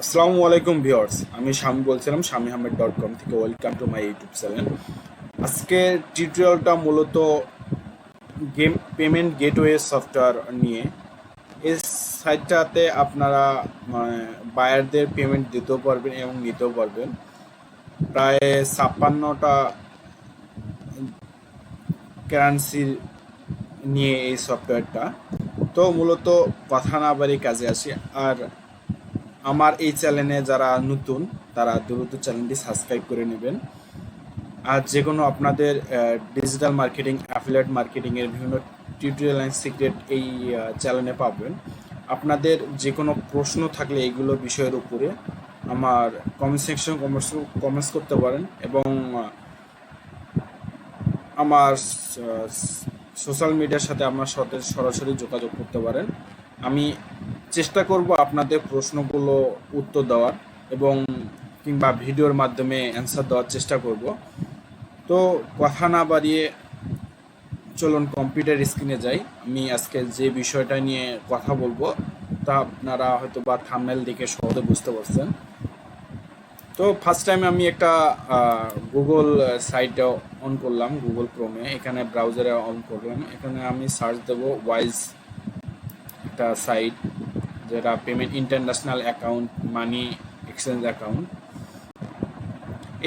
আসসালামু আলাইকুম ভিউয়ার্স, আমি শামি বলছিলাম ahamed.com থেকে। Welcome to my YouTube channel. আজকে টিউটোরিয়ালটা মূলত গেম পেমেন্ট গেটওয়ে সফটওয়্যার নিয়ে। এই সাইটটাতে আপনারা বায়ারদের পেমেন্ট দিতেও পারবেন এবং নিতেও পারবেন। প্রায় 56টা কারেন্সি নিয়ে এই সফটওয়্যারটা। তো মূলত কথা না বাড়ি কাজে আসি। আর আমার এই চ্যানেলে যারা নতুন তারা দ্রুত চ্যানেলটি সাবস্ক্রাইব করে নেবেন। আর যে কোনো আপনাদের ডিজিটাল মার্কেটিং, অ্যাফিলিয়েট মার্কেটিংয়ের বিভিন্ন টিউটোরিয়াল অ্যান্ড সিক্রেট এই চ্যানেলে পাবেন। আপনাদের যে কোনো প্রশ্ন থাকলে এইগুলো বিষয়ের উপরে আমার কমেন্ট সেকশন কমেন্টস করতে পারেন এবং আমার সোশ্যাল মিডিয়ার সাথে আমার সাথে সরাসরি যোগাযোগ করতে পারেন। আমি চেষ্টা করব আপনাদের প্রশ্নগুলো উত্তর দেওয়ার এবং কিংবা ভিডিওর মাধ্যমে অ্যান্সার দেওয়ার চেষ্টা করব। তো কথা না বাড়িয়ে চলুন কম্পিউটার স্ক্রিনে যাই। আমি আজকে যে বিষয়টা নিয়ে কথা বলবো তা আপনারা হয়তো বা থাম্বনেল দেখে সহজে বুঝতে পারছেন। তো ফার্স্ট টাইম আমি একটা গুগল সাইট অন করলাম, গুগল ক্রোমে। এখানে ব্রাউজারে অন করলাম। এখানে আমি সার্চ দেবো ওয়াইজ, একটা সাইট যেটা payment international account, money exchange account.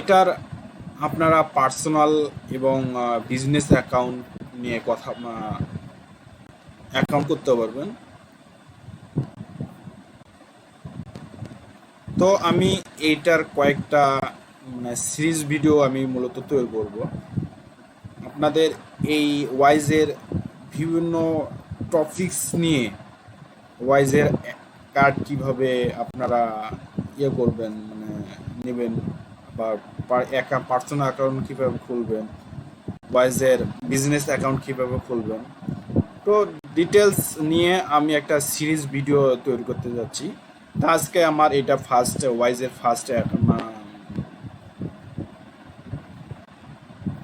এটার আপনারা পার্সোনাল এবং বিজনেস অ্যাকাউন্ট নিয়ে অ্যাকাউন্ট করতে পারবেন। তো আমি এইটার কয়েকটা সিরিজ ভিডিও আমি মূলত তৈরি করব আপনাদের এই ওয়াইজের বিভিন্ন টপিকস নিয়ে। ওয়াইজের কার্ড কিভাবে আপনারা করবেন, নেবেন, বা পার্সোনাল অ্যাকাউন্ট কীভাবে খুলবেন, ওয়াইজের বিজনেস অ্যাকাউন্ট কীভাবে খুলবেন। তো ডিটেলস নিয়ে আমি একটা সিরিজ ভিডিও তৈরি করতে যাচ্ছি। তা আজকে আমার এটা ওয়াইজের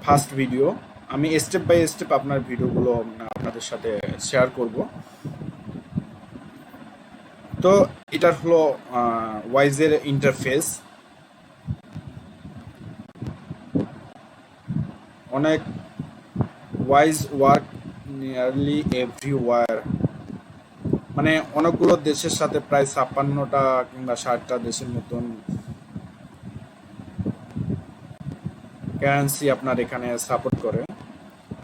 ফার্স্ট ভিডিও। আমি স্টেপ বাই স্টেপ আপনার ভিডিওগুলো আপনাদের সাথে শেয়ার করব। তো এটার হলো ওয়াইজের ইন্টারফেস। অনেক ওয়াইজ ওয়ার্ক নিয়ারলি এভরিওয়ার, মানে অনেকগুলো দেশের সাথে, প্রায় 56টা কিংবা 60টা দেশের মতন কারেন্সি আপনার এখানে সাপোর্ট করে।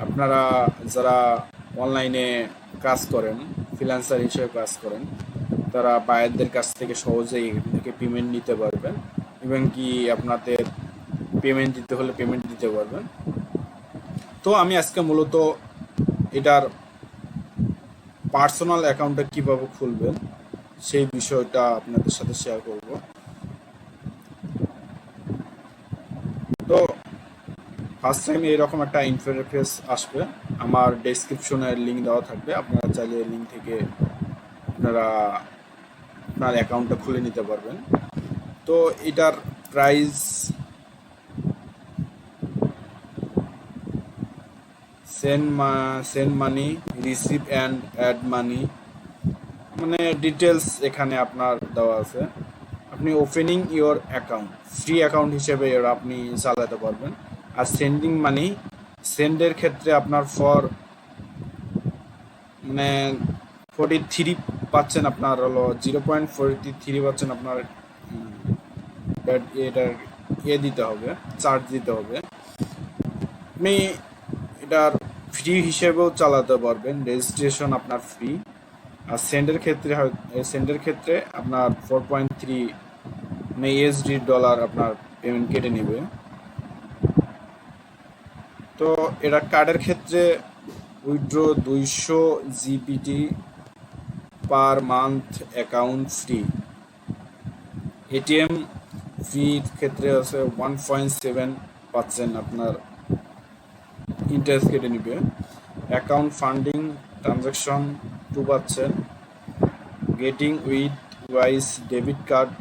আপনারা যারা অনলাইনে কাজ করেন, ফ্রিল্যান্সার হিসেবে কাজ করেন, তারা বায়ারদের কাছ থেকে সহজেই এখান থেকে পেমেন্ট নিতে পারবেন এবং কি আপনাদের পেমেন্ট দিতে হলে পেমেন্ট দিতে পারবেন। তো আমি আজকে মূলত এটার পার্সোনাল অ্যাকাউন্টটা কীভাবে খুলবেন সেই বিষয়টা আপনাদের সাথে শেয়ার করব। তো ফার্স্ট টাইম এরকম একটা ইন্টারফেস আসবে। আমার ডেসক্রিপশনে লিঙ্ক দেওয়া থাকবে, আপনারা চাইলে লিঙ্ক থেকে আপনারা আপনার অ্যাকাউন্টটা খুলে নিতে পারবেন। তো এটার price send money, receive and add money, মানে ডিটেলস এখানে আপনার দেওয়া আছে। আপনি opening your account, free account হিসেবে এরা আপনি চালাতে পারবেন। আর সেন্ডিং মানি, সেন্ডের ক্ষেত্রে আপনার মানে 43 পাচ্ছেন, আপনার হলো 0.43 পাচ্ছেন আপনার। এটার দিতে হবে, চার্জ দিতে হবে। আপনি এটার ফ্রি হিসেবেও চালাতে পারবেন, রেজিস্ট্রেশন আপনার ফ্রি। আর সেন্ডের ক্ষেত্রে আপনার 4.3 ইউএসডি ডলার আপনার পেমেন্ট কেটে নেবে। তো এটা কার্ডের ক্ষেত্রে withdraw 200 GBP per month, account free. ATM ফির ক্ষেত্রে আছে 1.7% আপনার ইন্টারেস্ট কেটে নিবে। Account funding transaction 2%। Getting with wise debit card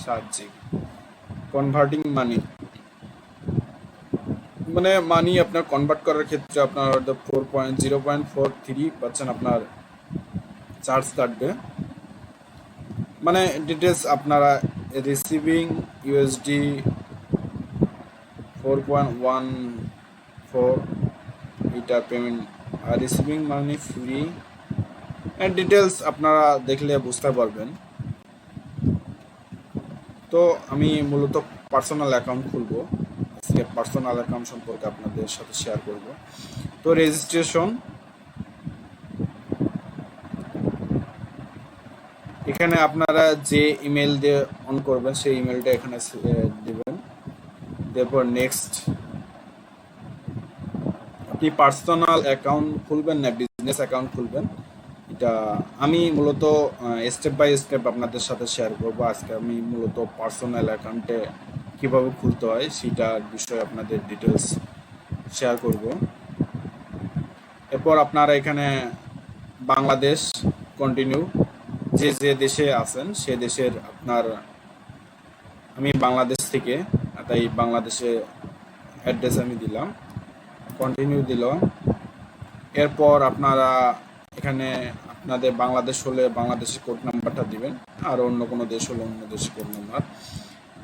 charging. Converting money, মানে মানি আপনার কনভার্ট করার ক্ষেত্রে আপনার 0.43% আপনার চার্জ কাটবে। মানে ডিটেলস আপনারা রিসিভিং ইউএসডি 4.14 এটা পেমেন্ট, আর রিসিভিং মানি ফ্রি, এর ডিটেলস আপনারা দেখলে বুঝতে পারবেন। তো আমি মূলত পার্সোনাল অ্যাকাউন্ট খুলবো আজকে, পার্সোনাল অ্যাকাউন্ট সম্পর্কে আপনাদের সাথে শেয়ার করব। তো রেজিস্ট্রেশন, এখানে আপনারা যে ইমেল দিয়ে অন করবেন সেই ইমেলটা এখানে দিবেন, তারপর নেক্সট। আপনি পার্সোনাল অ্যাকাউন্ট খুলবেন না বিজনেস অ্যাকাউন্ট খুলবেন, এটা আমি মূলত স্টেপ বাই স্টেপ আপনাদের সাথে শেয়ার করব। আজকে আমি মূলত পার্সোনাল অ্যাকাউন্টে কিভাবে খুলতে হয় সেটার বিষয়ে আপনাদের ডিটেলস শেয়ার করব। এরপর আপনারা এখানে বাংলাদেশ কন্টিনিউ, যে যে দেশে আছেন সে দেশের আপনার, আমি বাংলাদেশ থেকে, তাই বাংলাদেশে অ্যাড্রেস আমি দিলাম, কন্টিনিউ দিলাম। এরপর আপনারা এখানে আপনাদের বাংলাদেশ হলে বাংলাদেশের কোড নাম্বারটা দিবেন, আর অন্য কোনো দেশ হলে অন্য দেশের কোড নাম্বার।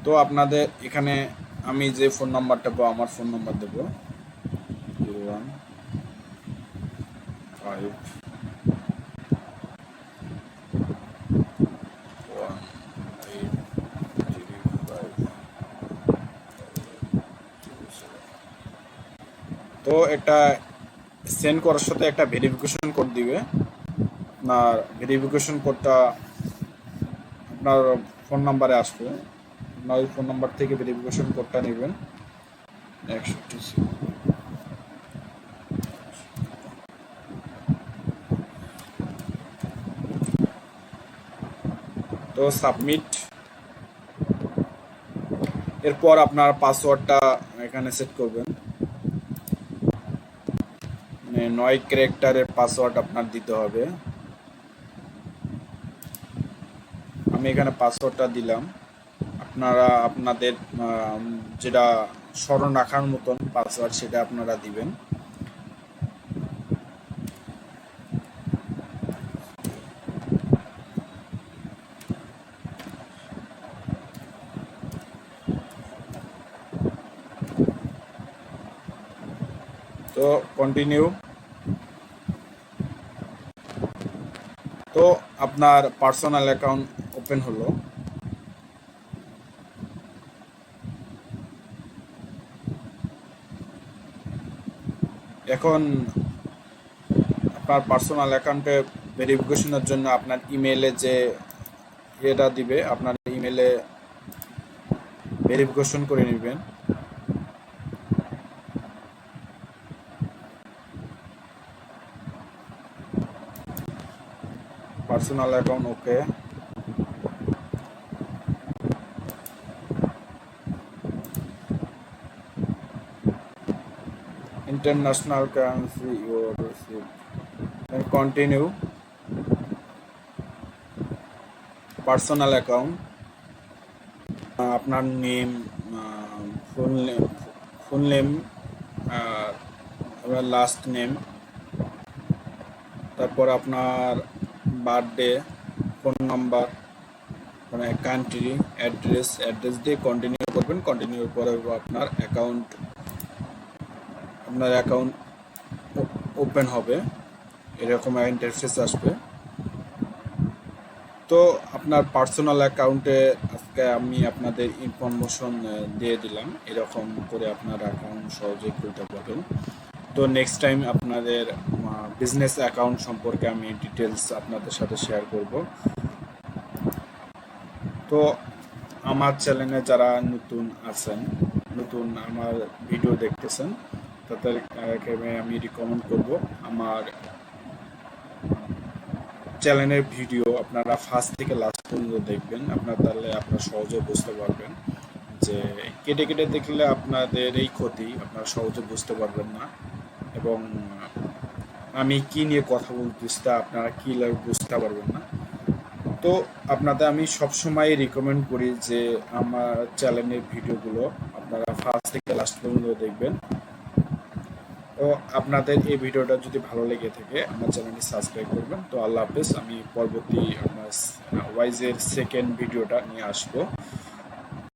তো আপনাদের এখানে আমি যে ফোন নাম্বারটা পাবো, আমার ফোন নাম্বার দেবো 015 তো এটা সেন্ড করার সাথে একটা ভেরিফিকেশন কোড দিবে। আপনার ভেরিফিকেশন কোডটা আপনার ফোন নাম্বারে আসবে, আপনার ওই ফোন নাম্বার থেকে ভেরিফিকেশন কোডটা নেবেন 100। তো সাবমিট। এরপর আপনার পাসওয়ার্ডটা এখানে সেট করবেন, 9 ক্যারেক্টারের পাসওয়ার্ড আপনার দিতে হবে। আমি এখানে পাসওয়ার্ডটা দিলাম, আপনারা আপনাদের যেটা স্মরণ রাখার মতন পাসওয়ার্ড সেটা আপনারা দিবেন। তো কন্টিনিউ। তো আপনার পার্সোনাল অ্যাকাউন্ট ওপেন হলো। এখন আপনার পার্সোনাল অ্যাকাউন্টে ভেরিফিকেশনের জন্য আপনার ইমেলে যে এটা দিবে, আপনার ইমেলে ভেরিফিকেশন করে নেবেন। Personal account okay. International currency your receive, continue. Personal account, আপনার name, full name, full name, আপনার লাস্ট নেম, তারপর আপনার বার্থডে, ফোন নাম্বার, মানে কান্ট্রি, অ্যাড্রেস দিয়ে কন্টিনিউ করবেন। কন্টিনিউর পরে আপনার অ্যাকাউন্ট ওপেন হবে, এরকম ইন্টারফেস আসবে। তো আপনার পার্সোনাল অ্যাকাউন্টে আজকে আমি আপনাদের ইনফরমেশন দিয়ে দিলাম, এরকম করে আপনার অ্যাকাউন্ট সহজেই খুলতে পারবেন। তো নেক্সট টাইম আপনাদের বিজনেস অ্যাকাউন্ট সম্পর্কে আমি ডিটেলস আপনাদের সাথে শেয়ার করব। তো আমার চ্যানেলে যারা নতুন আছেন, নতুন আমার ভিডিও দেখতেছেন, তাদেরকে আমি রিকমেন্ড করব আমার চ্যানেলের ভিডিও আপনারা ফার্স্ট থেকে লাস্ট পর্যন্ত দেখবেন। তাহলে আপনারা সহজে বুঝতে পারবেন, যে কেটে কেটে দেখলে আপনাদের এই ক্ষতি, আপনারা সহজে বুঝতে পারবেন না, এবং আমি কি নিয়ে কথা বলতেছি তা আপনারা কি বুঝতে পারবেন না। তো আপনাদের আমি সবসময় রিকমেন্ড করি যে আমার চ্যানেলের ভিডিওগুলো আপনারা ফার্স্ট থেকে লাস্ট পর্যন্ত দেখবেন। তো আপনাদের এই ভিডিওটা যদি ভালো লেগে থাকে আমার চ্যানেলটি সাবস্ক্রাইব করবেন। তো আল্লাহ হাফেজ। আমি পরবর্তী ওয়াইজের সেকেন্ড ভিডিওটা নিয়ে আসবো।